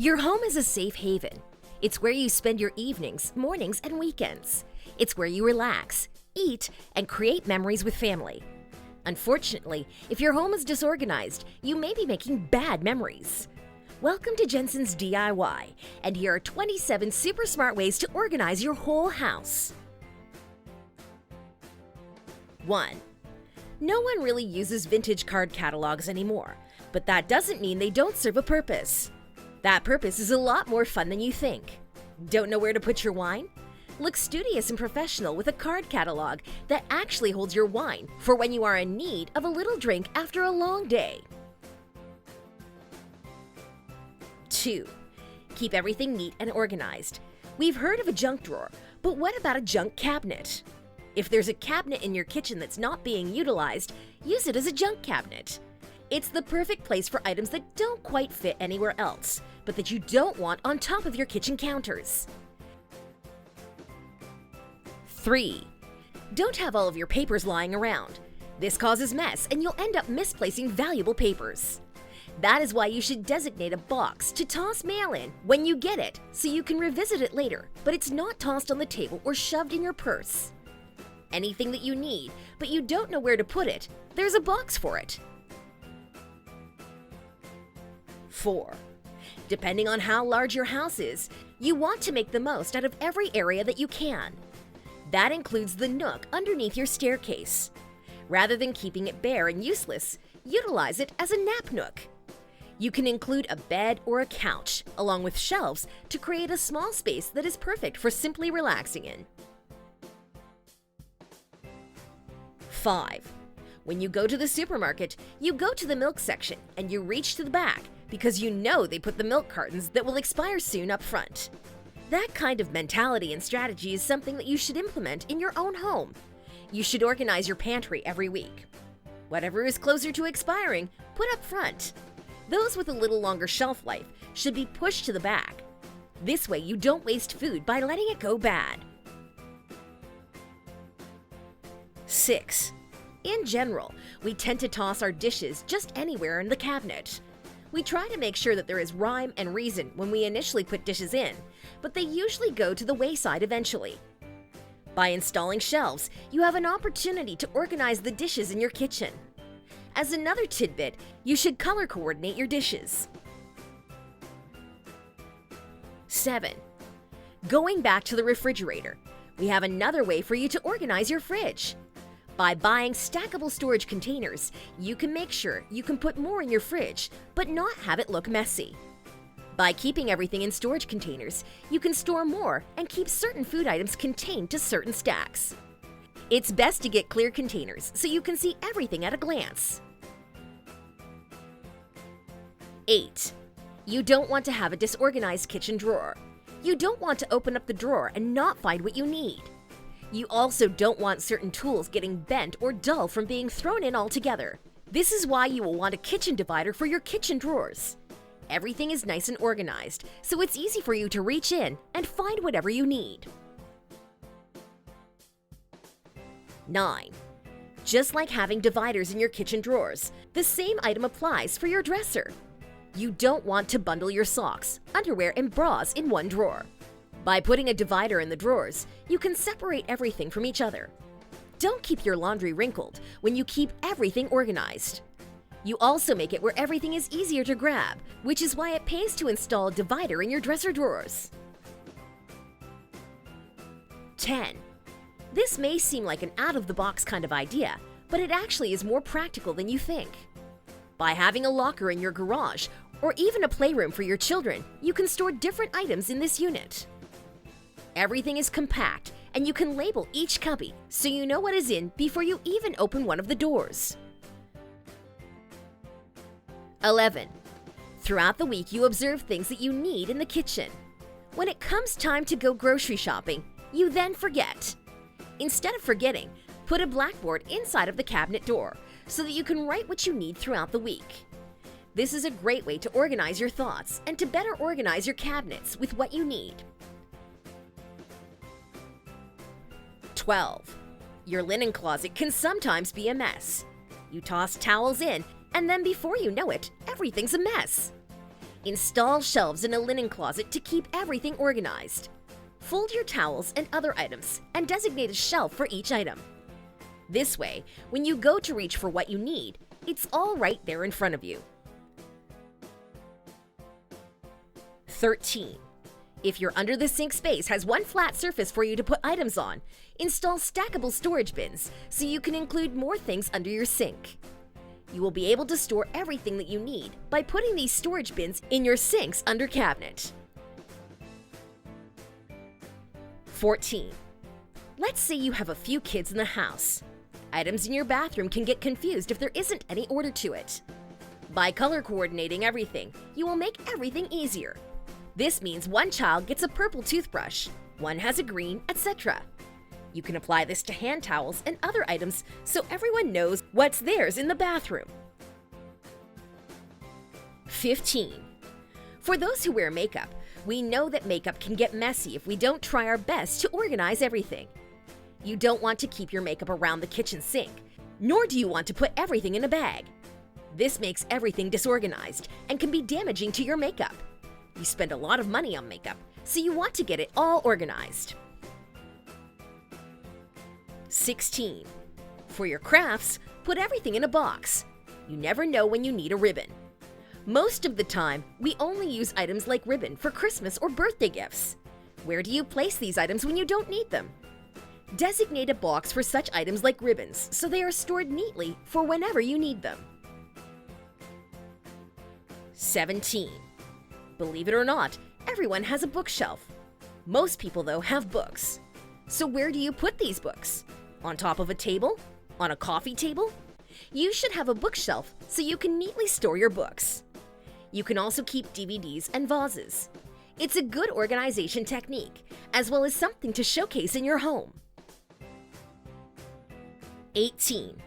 Your home is a safe haven. It's where you spend your evenings, mornings, and weekends. It's where you relax, eat, and create memories with family. Unfortunately, if your home is disorganized, you may be making bad memories. Welcome to Jensen's DIY, and here are 27 super smart ways to organize your whole house. 1. No one really uses vintage card catalogs anymore, but that doesn't mean they don't serve a purpose. That purpose is a lot more fun than you think. Don't know where to put your wine? Look studious and professional with a card catalog that actually holds your wine for when you are in need of a little drink after a long day. 2. Keep everything neat and organized. We've heard of a junk drawer, but what about a junk cabinet? If there's a cabinet in your kitchen that's not being utilized, use it as a junk cabinet. It's the perfect place for items that don't quite fit anywhere else, but that you don't want on top of your kitchen counters. 3. Don't have all of your papers lying around. This causes mess and you'll end up misplacing valuable papers. That is why you should designate a box to toss mail in when you get it so you can revisit it later, but it's not tossed on the table or shoved in your purse. Anything that you need, but you don't know where to put it, there's a box for it. 4. Depending on how large your house is, you want to make the most out of every area that you can. That includes the nook underneath your staircase. Rather than keeping it bare and useless, utilize it as a nap nook. You can include a bed or a couch, along with shelves, to create a small space that is perfect for simply relaxing in. 5. When you go to the supermarket, you go to the milk section and you reach to the back because you know they put the milk cartons that will expire soon up front. That kind of mentality and strategy is something that you should implement in your own home. You should organize your pantry every week. Whatever is closer to expiring, put up front. Those with a little longer shelf life should be pushed to the back. This way you don't waste food by letting it go bad. 6. In general, we tend to toss our dishes just anywhere in the cabinet. We try to make sure that there is rhyme and reason when we initially put dishes in, but they usually go to the wayside eventually. By installing shelves, you have an opportunity to organize the dishes in your kitchen. As another tidbit, you should color coordinate your dishes. 7. Going back to the refrigerator, we have another way for you to organize your fridge. By buying stackable storage containers, you can make sure you can put more in your fridge, but not have it look messy. By keeping everything in storage containers, you can store more and keep certain food items contained to certain stacks. It's best to get clear containers so you can see everything at a glance. 8. You don't want to have a disorganized kitchen drawer. You don't want to open up the drawer and not find what you need. You also don't want certain tools getting bent or dull from being thrown in altogether. This is why you will want a kitchen divider for your kitchen drawers. Everything is nice and organized, so it's easy for you to reach in and find whatever you need. 9. Just like having dividers in your kitchen drawers, the same item applies for your dresser. You don't want to bundle your socks, underwear, and bras in one drawer. By putting a divider in the drawers, you can separate everything from each other. Don't keep your laundry wrinkled when you keep everything organized. You also make it where everything is easier to grab, which is why it pays to install a divider in your dresser drawers. 10. This may seem like an out-of-the-box kind of idea, but it actually is more practical than you think. By having a locker in your garage, or even a playroom for your children, you can store different items in this unit. Everything is compact, and you can label each cubby so you know what is in before you even open one of the doors. 11. Throughout the week, you observe things that you need in the kitchen. When it comes time to go grocery shopping, you then forget. Instead of forgetting, put a blackboard inside of the cabinet door so that you can write what you need throughout the week. This is a great way to organize your thoughts and to better organize your cabinets with what you need. 12. Your linen closet can sometimes be a mess. You toss towels in, and then before you know it, everything's a mess. Install shelves in a linen closet to keep everything organized. Fold your towels and other items and designate a shelf for each item. This way, when you go to reach for what you need, it's all right there in front of you. 13. If your under the sink space has one flat surface for you to put items on, install stackable storage bins so you can include more things under your sink. You will be able to store everything that you need by putting these storage bins in your sink's under cabinet. 14. Let's say you have a few kids in the house. Items in your bathroom can get confused if there isn't any order to it. By color coordinating everything, you will make everything easier. This means one child gets a purple toothbrush, one has a green, etc. You can apply this to hand towels and other items so everyone knows what's theirs in the bathroom. 15. For those who wear makeup, we know that makeup can get messy if we don't try our best to organize everything. You don't want to keep your makeup around the kitchen sink, nor do you want to put everything in a bag. This makes everything disorganized and can be damaging to your makeup. You spend a lot of money on makeup, so you want to get it all organized. 16. For your crafts, put everything in a box. You never know when you need a ribbon. Most of the time, we only use items like ribbon for Christmas or birthday gifts. Where do you place these items when you don't need them? Designate a box for such items like ribbons so they are stored neatly for whenever you need them. 17. Believe it or not, everyone has a bookshelf. Most people, though, have books. So where do you put these books? On top of a table? On a coffee table? You should have a bookshelf so you can neatly store your books. You can also keep DVDs and vases. It's a good organization technique, as well as something to showcase in your home. 18.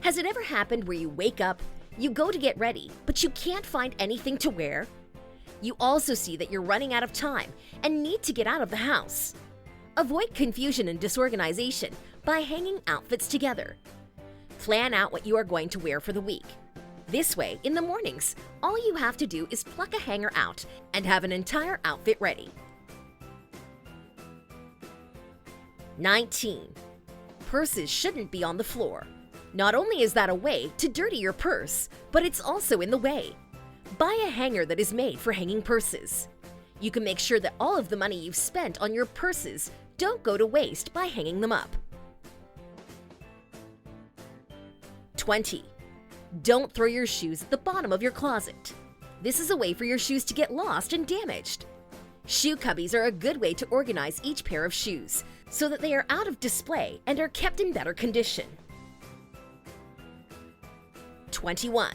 Has it ever happened where you wake up, you go to get ready, but you can't find anything to wear? You also see that you're running out of time and need to get out of the house. Avoid confusion and disorganization by hanging outfits together. Plan out what you are going to wear for the week. This way, in the mornings, all you have to do is pluck a hanger out and have an entire outfit ready. 19. Purses shouldn't be on the floor. Not only is that a way to dirty your purse, but it's also in the way. Buy a hanger that is made for hanging purses. You can make sure that all of the money you've spent on your purses don't go to waste by hanging them up. 20. Don't throw your shoes at the bottom of your closet. This is a way for your shoes to get lost and damaged. Shoe cubbies are a good way to organize each pair of shoes so that they are out of display and are kept in better condition. 21.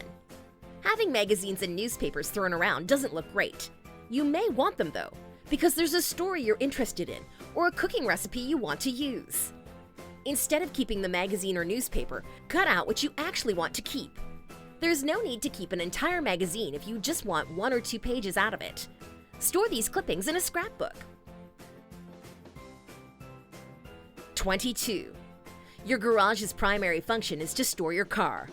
Having magazines and newspapers thrown around doesn't look great. You may want them though, because there's a story you're interested in or a cooking recipe you want to use. Instead of keeping the magazine or newspaper, cut out what you actually want to keep. There's no need to keep an entire magazine if you just want 1 or 2 pages out of it. Store these clippings in a scrapbook. 22. Your garage's primary function is to store your car.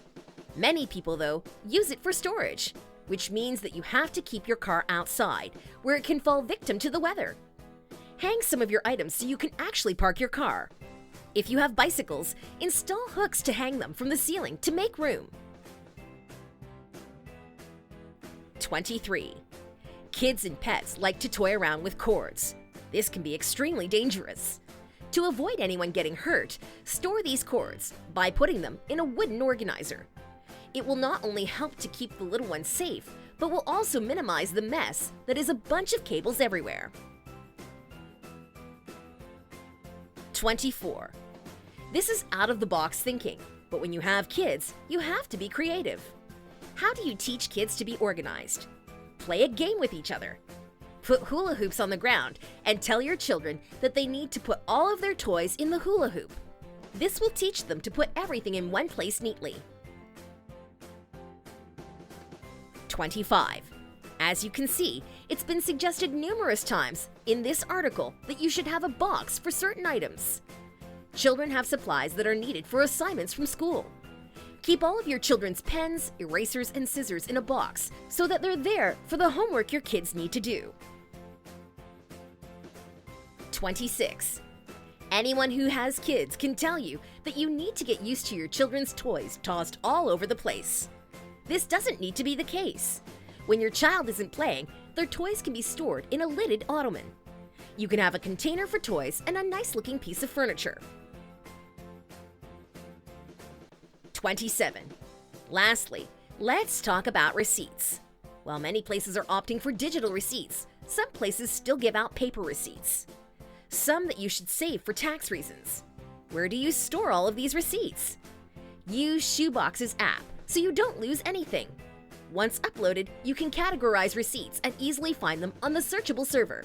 Many people, though, use it for storage, which means that you have to keep your car outside, where it can fall victim to the weather. Hang some of your items so you can actually park your car. If you have bicycles, install hooks to hang them from the ceiling to make room. 23. Kids and pets like to toy around with cords. This can be extremely dangerous. To avoid anyone getting hurt, store these cords by putting them in a wooden organizer. It will not only help to keep the little ones safe, but will also minimize the mess that is a bunch of cables everywhere. 24. This is out-of-the-box thinking, but when you have kids, you have to be creative. How do you teach kids to be organized? Play a game with each other. Put hula hoops on the ground and tell your children that they need to put all of their toys in the hula hoop. This will teach them to put everything in one place neatly. 25. As you can see, it's been suggested numerous times in this article that you should have a box for certain items. Children have supplies that are needed for assignments from school. Keep all of your children's pens, erasers, and scissors in a box so that they're there for the homework your kids need to do. 26. Anyone who has kids can tell you that you need to get used to your children's toys tossed all over the place. This doesn't need to be the case. When your child isn't playing, their toys can be stored in a lidded ottoman. You can have a container for toys and a nice-looking piece of furniture. 27. Lastly, let's talk about receipts. While many places are opting for digital receipts, some places still give out paper receipts. Some that you should save for tax reasons. Where do you store all of these receipts? Use Shoebox's app so you don't lose anything. Once uploaded, you can categorize receipts and easily find them on the searchable server.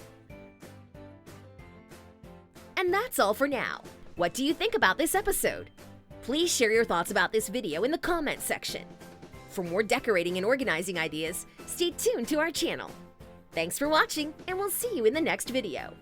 And that's all for now. What do you think about this episode? Please share your thoughts about this video in the comments section. For more decorating and organizing ideas, stay tuned to our channel. Thanks for watching, and we'll see you in the next video.